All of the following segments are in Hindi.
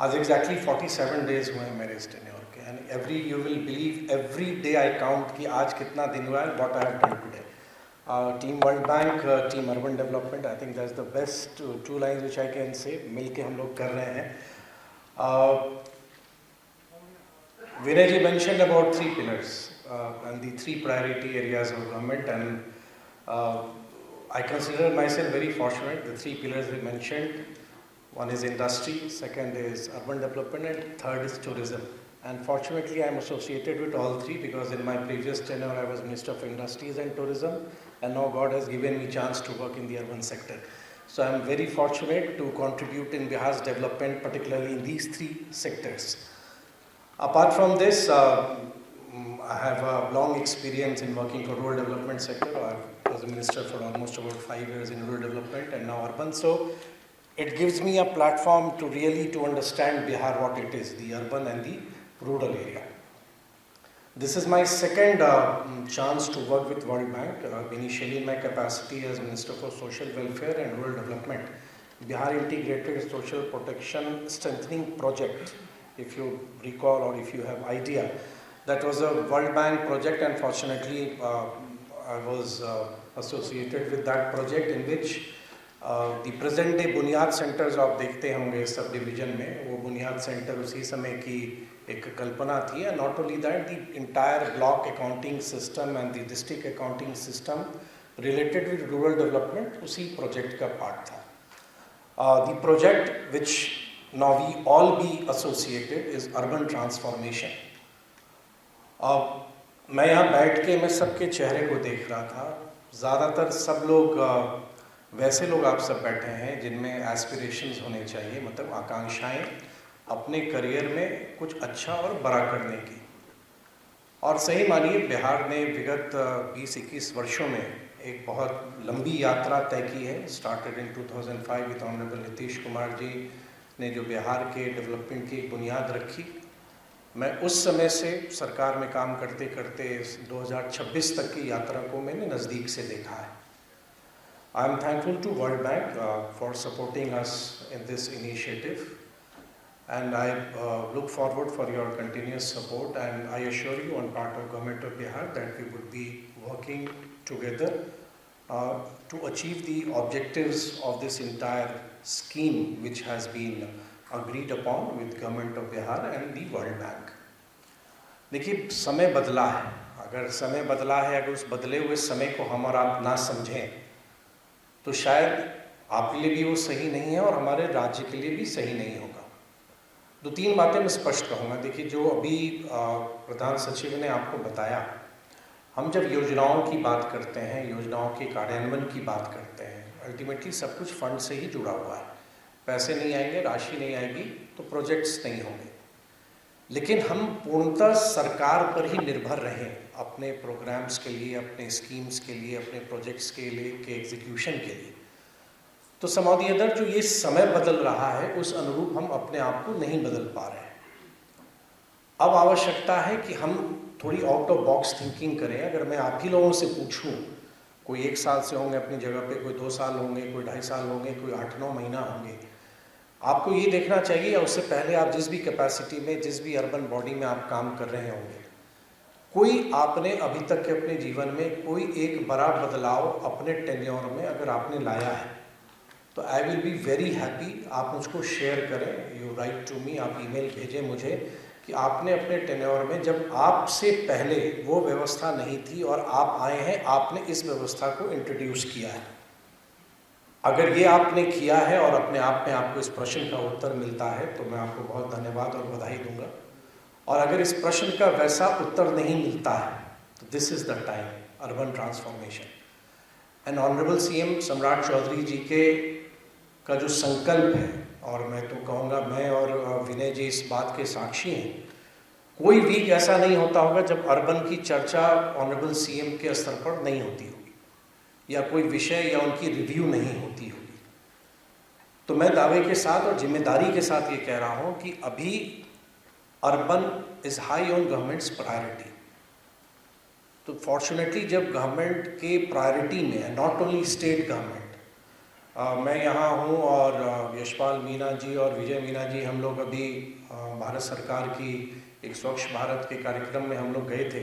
आज एग्जैक्टली 47 डेज हुए हैं मेरे इस टेन्योर के, and you will believe every day I count कि आज कितना दिन हुआ है, what I have done today. Team World Bank, team urban development, I think that's the best two lines which I can say. मिल के हम लोग कर रहे हैं. Vinay ji mentioned about 3 pillars and the 3 priority areas of government, and I consider myself very fortunate. The 3 pillars we mentioned, one is industry, second is urban development, and third is tourism. And fortunately I am associated with all 3 because in my previous tenure I was Minister for Industries and Tourism, and now God has given me chance to work in the urban sector. So I am very fortunate to contribute in Bihar's development, particularly in these 3 sectors. Apart from this, I have a long experience in working for rural development sector. I was a minister for almost about 5 years in rural development and now urban. So it gives me a platform to really understand Bihar, what it is, the urban and the rural area. This is my second chance to work with World Bank. Initially in my capacity as Minister for Social Welfare and Rural Development, Bihar Integrated Social Protection Strengthening Project, if you recall or if you have idea, that was a World Bank project, and fortunately I was associated with that project, in which the present day बुनियाद सेंटर्स आप देखते होंगे सब डिवीजन में, वो बुनियाद सेंटर उसी समय की एक कल्पना थी. And not only that, the entire block accounting system and the district accounting system related with rural development उसी प्रोजेक्ट का पार्ट था. The project which now we all be associated is urban transformation. मैं यहाँ बैठ के मैं सबके चेहरे को देख रहा था. ज़्यादातर सब लोग वैसे लोग आप सब बैठे हैं जिनमें एस्पिरेशंस होने चाहिए, मतलब आकांक्षाएं अपने करियर में कुछ अच्छा और बड़ा करने की. और सही मानिए, बिहार ने विगत 20-21 वर्षों में एक बहुत लंबी यात्रा तय की है. Started in 2005 with honourable Nitish Kumar ji ने जो बिहार के डेवलपमेंट की बुनियाद रखी. मैं उस समय से सरकार में काम करते करते 2026 तक की यात्रा को मैंने नज़दीक से देखा है. I am thankful to World Bank for supporting us in this initiative, and I look forward for your continuous support, and I assure you on part of government of Bihar that we would be working together to achieve the objectives of this entire scheme which has been agreed upon with government of Bihar and the World Bank. देखिए, समय बदला है. अगर समय बदला है, अगर उस बदले हुए समय को हम और आप ना समझें तो शायद आपके लिए भी वो सही नहीं है और हमारे राज्य के लिए भी सही नहीं होगा. 2-3 बातें मैं स्पष्ट कहूँगा. देखिए, जो अभी प्रधान सचिव ने आपको बताया, हम जब योजनाओं की बात करते हैं, योजनाओं के कार्यान्वयन की बात करते हैं, अल्टीमेटली सब कुछ फंड से ही जुड़ा हुआ है. पैसे नहीं आएंगे, राशि नहीं आएगी तो प्रोजेक्ट्स नहीं होंगे. लेकिन हम पूर्णतः सरकार पर ही निर्भर रहें अपने प्रोग्राम्स के लिए, अपने स्कीम्स के लिए, अपने प्रोजेक्ट्स के लिए, के एग्जीक्यूशन के लिए, तो समाधि अदर जो ये समय बदल रहा है उस अनुरूप हम अपने आप को नहीं बदल पा रहे हैं. अब आवश्यकता है कि हम थोड़ी आउट ऑफ बॉक्स थिंकिंग करें. अगर मैं आप ही लोगों से पूछूं, कोई 1 साल से होंगे अपनी जगह पे, कोई 2 साल होंगे, कोई 2.5 साल होंगे, कोई 8-9 महीना होंगे, आपको ये देखना चाहिए, उससे पहले आप जिस भी कैपेसिटी में, जिस भी अर्बन बॉडी में आप काम कर रहे होंगे, कोई आपने अभी तक के अपने जीवन में कोई एक बड़ा बदलाव अपने टेन्योर में अगर आपने लाया है तो I will be very happy. आप मुझको शेयर करें, यू राइट टू मी, आप ईमेल भेजें मुझे कि आपने अपने टेन्योर में, जब आपसे पहले वो व्यवस्था नहीं थी और आप आए हैं, आपने इस व्यवस्था को इंट्रोड्यूस किया है. अगर ये आपने किया है और अपने आप में आपको इस प्रश्न का उत्तर मिलता है तो मैं आपको बहुत धन्यवाद और बधाई दूंगा. और अगर इस प्रश्न का वैसा उत्तर नहीं मिलता है तो this is the time urban transformation. And honourable CM सम्राट चौधरी जी के का जो संकल्प है, और मैं तो कहूँगा, मैं और विनय जी इस बात के साक्षी हैं, कोई वीक ऐसा नहीं होता होगा जब अर्बन की चर्चा ऑनरेबल सीएम के स्तर पर नहीं होती होगी, या कोई विषय या उनकी रिव्यू नहीं होती होगी. तो मैं दावे के साथ और जिम्मेदारी के साथ ये कह रहा हूँ कि अभी urban is high on governments priority. तो फॉर्चुनेटली जब गवर्नमेंट के प्रायोरिटी में, नॉट ओनली स्टेट गवर्नमेंट, मैं यहाँ हूँ और यशपाल मीना जी और विजय मीना जी हम लोग अभी भारत सरकार की एक स्वच्छ भारत के कार्यक्रम में हम लोग गए थे।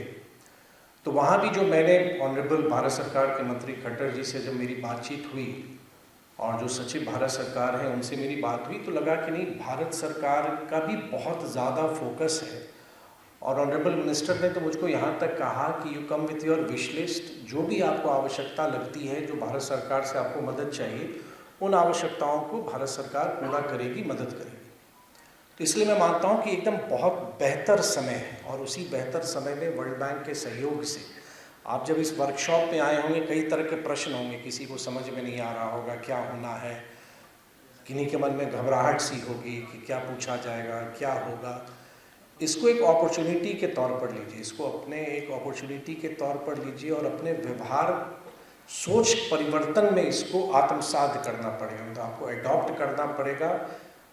तो वहाँ भी जो मैंने ऑनरेबल भारत सरकार के मंत्री खट्टर जी से जब मेरी बातचीत हुई और जो सचिव भारत सरकार हैं उनसे मेरी बात हुई, तो लगा कि नहीं, भारत सरकार का भी बहुत ज़्यादा फोकस है। और ऑनरेबल मिनिस्टर ने तो मुझको यहाँ तक कहा कि you come with your wish list, जो भी आपको आवश्यकता लगती है, जो भारत सरकार से आपको मदद चाहिए, उन आवश्यकताओं को भारत सरकार पूरा करेगी, मदद करेगी। तो इसलिए मैं मानता हूँ कि एकदम बहुत बेहतर समय है और उसी बेहतर समय में वर्ल्ड बैंक के सहयोग से आप जब इस वर्कशॉप में आए होंगे, कई तरह के प्रश्न होंगे, किसी को समझ में नहीं आ रहा होगा क्या होना है, किन्हीं के मन में घबराहट सी होगी कि क्या पूछा जाएगा, क्या होगा। इसको एक अपॉर्चुनिटी के तौर पर लीजिए, इसको अपने एक अपॉर्चुनिटी के तौर पर लीजिए और अपने व्यवहार सोच परिवर्तन में इसको आत्मसात करना पड़ेगा, मतलब आपको अडॉप्ट करना पड़ेगा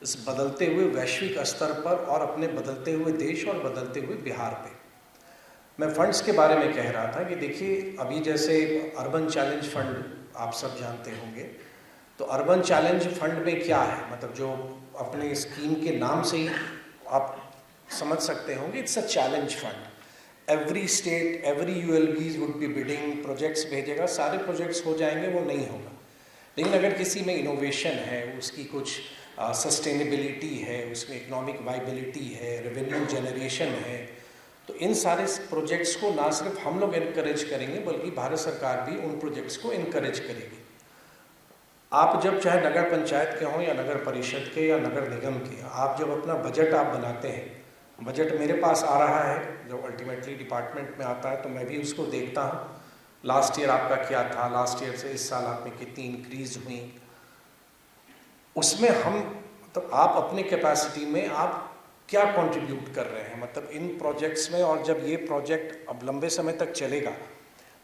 इस बदलते हुए वैश्विक स्तर पर और अपने बदलते हुए देश और बदलते हुए बिहार पे। मैं फंड्स के बारे में कह रहा था कि देखिए, अभी जैसे अर्बन चैलेंज फंड आप सब जानते होंगे, तो अर्बन चैलेंज फंड में क्या है, मतलब जो अपने स्कीम के नाम से ही आप समझ सकते होंगे, it's a challenge fund. Every state, every ULBs would be bidding, projects भेजेगा, सारे प्रोजेक्ट्स हो जाएंगे, वो नहीं होगा। लेकिन अगर किसी में इनोवेशन है, उसकी कुछ सस्टेनेबिलिटी है, उसमें इकोनॉमिक वाइबिलिटी है, रेवेन्यू जनरेशन है, तो इन सारे प्रोजेक्ट्स को ना सिर्फ हम लोग इनकरेज करेंगे बल्कि भारत सरकार भी उन प्रोजेक्ट्स को इनकरेज करेगी। आप जब चाहे नगर पंचायत के हों या नगर परिषद के या नगर निगम के, आप जब अपना बजट आप बनाते हैं, बजट मेरे पास आ रहा है जो अल्टीमेटली डिपार्टमेंट में आता है, तो मैं भी उसको देखता हूँ, लास्ट ईयर आपका क्या था, लास्ट ईयर से इस साल आप में कितनी इंक्रीज हुई, उसमें हम मतलब आप अपने कैपेसिटी में आप क्या कंट्रीब्यूट कर रहे हैं, मतलब इन प्रोजेक्ट्स में। और जब ये प्रोजेक्ट अब लंबे समय तक चलेगा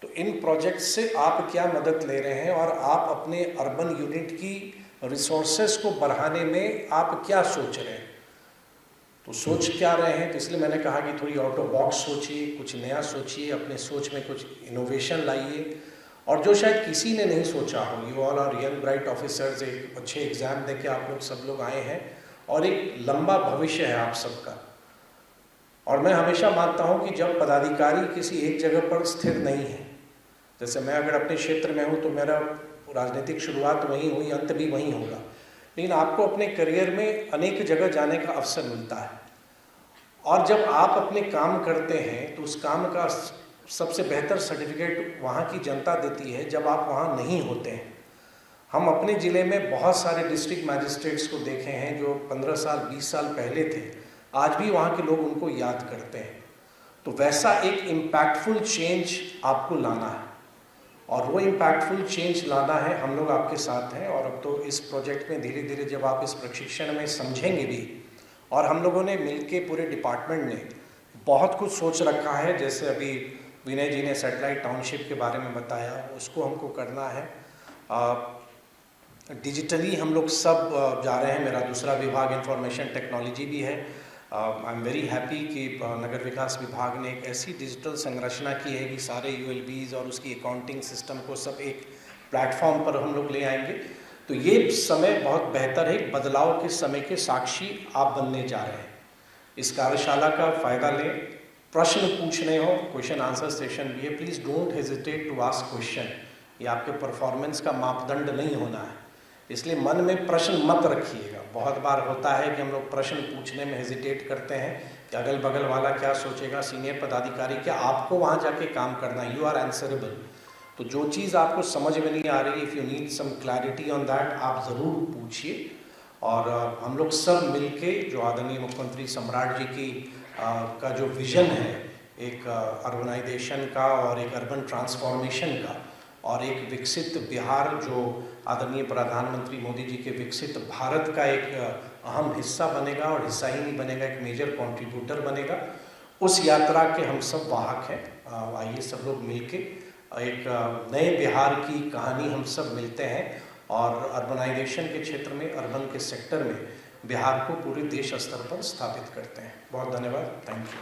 तो इन प्रोजेक्ट्स से आप क्या मदद ले रहे हैं और आप अपने अर्बन यूनिट की रिसोर्सेज को बढ़ाने में आप क्या सोच रहे हैं, तो सोच क्या रहे हैं। तो इसलिए मैंने कहा कि थोड़ी आउट ऑफ बॉक्स सोचिए, कुछ नया सोचिए, अपने सोच में कुछ इनोवेशन लाइए, और जो शायद किसी ने नहीं सोचा हो। You all are young bright officers, एक अच्छे एग्जाम देके आप लोग सब लोग आए हैं और एक लंबा भविष्य है आप सबका। और मैं हमेशा मानता हूं कि जब पदाधिकारी किसी एक जगह पर स्थिर नहीं है, जैसे मैं अगर अपने क्षेत्र में हूं तो मेरा राजनीतिक शुरुआत वहीं हुई, अंत भी वहीं होगा, लेकिन आपको अपने करियर में अनेक जगह जाने का अवसर मिलता है। और जब आप अपने काम करते हैं तो उस काम का सबसे बेहतर सर्टिफिकेट वहाँ की जनता देती है जब आप वहाँ नहीं होते हैं। हम अपने ज़िले में बहुत सारे डिस्ट्रिक्ट मैजिस्ट्रेट्स को देखे हैं जो 15 साल 20 साल पहले थे, आज भी वहाँ के लोग उनको याद करते हैं। तो वैसा एक इम्पैक्टफुल चेंज आपको लाना है, और वो इम्पैक्टफुल चेंज लाना है, हम लोग आपके साथ हैं। और अब तो इस प्रोजेक्ट में धीरे धीरे जब आप इस प्रशिक्षण में समझेंगे भी, और हम लोगों ने मिलके पूरे डिपार्टमेंट ने बहुत कुछ सोच रखा है, जैसे अभी विनय जी ने सैटेलाइट टाउनशिप के बारे में बताया, उसको हमको करना है। डिजिटली हम लोग सब जा रहे हैं, मेरा दूसरा विभाग इंफॉर्मेशन टेक्नोलॉजी भी है। आई एम वेरी हैप्पी कि नगर विकास विभाग ने एक ऐसी डिजिटल संरचना की है कि सारे यूएलबीज और उसकी अकाउंटिंग सिस्टम को सब एक प्लेटफॉर्म पर हम लोग ले आएंगे। तो ये समय बहुत बेहतर है, बदलाव के समय के साक्षी आप बनने जा रहे हैं। इस कार्यशाला का फ़ायदा लें, प्रश्न पूछने हो, क्वेश्चन आंसर सेशन भी है, please don't hesitate to ask question. ये आपके परफॉर्मेंस का मापदंड नहीं होना है, इसलिए मन में प्रश्न मत रखिएगा। बहुत बार होता है कि हम लोग प्रश्न पूछने में हेजिटेट करते हैं कि अगल बगल वाला क्या सोचेगा, सीनियर पदाधिकारी क्या, आपको वहाँ जाके काम करना है, यू आर आंसरेबल। तो जो चीज़ आपको समझ में नहीं आ रही, if you need some clarity on that, आप ज़रूर पूछिए। और हम लोग सब मिलके जो आदरणीय मुख्यमंत्री सम्राट जी की का जो विज़न है, एक अर्बनाइजेशन का और एक अर्बन ट्रांसफॉर्मेशन का और एक विकसित बिहार, जो आदरणीय प्रधानमंत्री मोदी जी के विकसित भारत का एक अहम हिस्सा बनेगा, और हिस्सा ही नहीं बनेगा, एक मेजर कंट्रीब्यूटर बनेगा, उस यात्रा के हम सब वाहक हैं। आइए सब लोग मिलके एक नए बिहार की कहानी हम सब मिलते हैं, और अर्बनाइजेशन के क्षेत्र में, अर्बन के सेक्टर में बिहार को पूरे देश स्तर पर स्थापित करते हैं। बहुत धन्यवाद, थैंक यू।